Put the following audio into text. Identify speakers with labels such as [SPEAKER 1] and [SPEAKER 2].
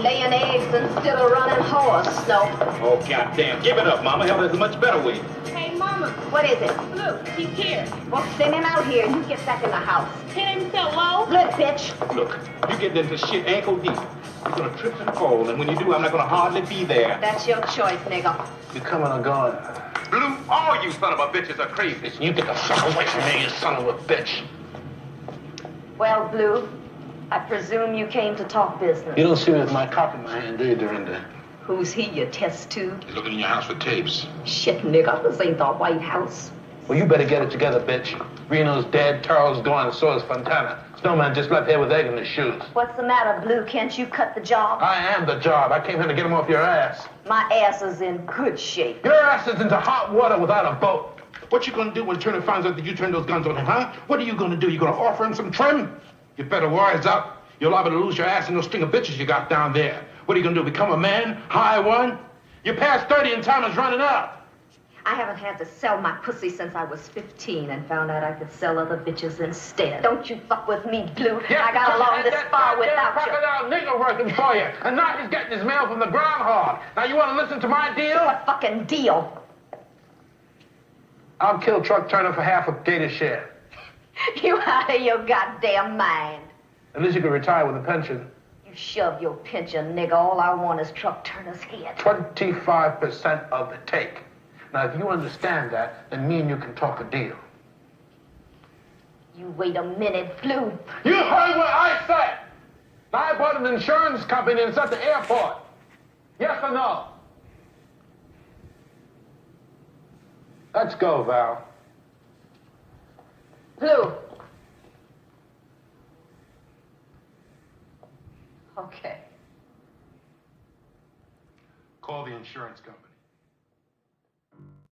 [SPEAKER 1] Laying eggs instead of running horse, no.
[SPEAKER 2] Oh, goddamn. Give it up, Mama. Hell, there's a much better way.
[SPEAKER 3] Hey, Mama.
[SPEAKER 1] What is it?
[SPEAKER 3] Look, he's here.
[SPEAKER 1] Well, send him out here and you get back in the house.
[SPEAKER 3] Hit him so low.
[SPEAKER 1] Look, bitch.
[SPEAKER 2] Look, you get into shit ankle deep. You're gonna trip and fall, and when you do, I'm not gonna hardly be there.
[SPEAKER 1] That's your choice, nigga.
[SPEAKER 4] You coming or going?
[SPEAKER 2] Blue, all you son of a bitches are crazy.
[SPEAKER 4] Listen, you get the fuck away from me, you son of a bitch.
[SPEAKER 1] Well, Blue, I presume you came to talk business.
[SPEAKER 4] You don't see me with my cop in my hand, do you, Dorinda?
[SPEAKER 1] Who's he, your test tube?
[SPEAKER 2] You're looking in your house for tapes.
[SPEAKER 1] Shit, nigga, this ain't the White House.
[SPEAKER 4] Well, you better get it together, bitch. Reno's dead, Charles gone, and so is Fontana. Snowman just left here with egg in his shoes.
[SPEAKER 1] What's the matter, Blue? Can't you cut the job?
[SPEAKER 4] I am the job. I came here to get him off your ass.
[SPEAKER 1] My ass is in good shape.
[SPEAKER 4] Your ass is into hot water without a boat.
[SPEAKER 2] What you gonna do when Turner finds out that you turned those guns on him, huh? What are you gonna do? You gonna offer him some trim? You better wise up. You're liable to lose your ass in those string of bitches you got down there. What are you gonna do, become a man? High one? You're past 30 and time is running out.
[SPEAKER 1] I haven't had to sell my pussy since I was 15 and found out I could sell other bitches instead. Don't you fuck with me, Blue.
[SPEAKER 4] Yeah,
[SPEAKER 1] I got along this far without you.
[SPEAKER 4] crocodile nigger working for you. And now he's getting his mail from the groundhog. Now you want to listen to my deal?
[SPEAKER 1] What fucking deal?
[SPEAKER 4] I'll kill Truck Turner for half a gator share.
[SPEAKER 1] You out of your goddamn mind.
[SPEAKER 4] At least you can retire with a pension.
[SPEAKER 1] You shove your pension, nigga. All I want is Truck Turner's head.
[SPEAKER 4] 25% of the take. Now, if you understand that, then me and you can talk a deal.
[SPEAKER 1] You wait a minute, Blue.
[SPEAKER 4] You heard what I said! I bought an insurance company and it's at the airport. Yes or no? Let's go, Val.
[SPEAKER 1] Blue. Okay.
[SPEAKER 2] Call the insurance company.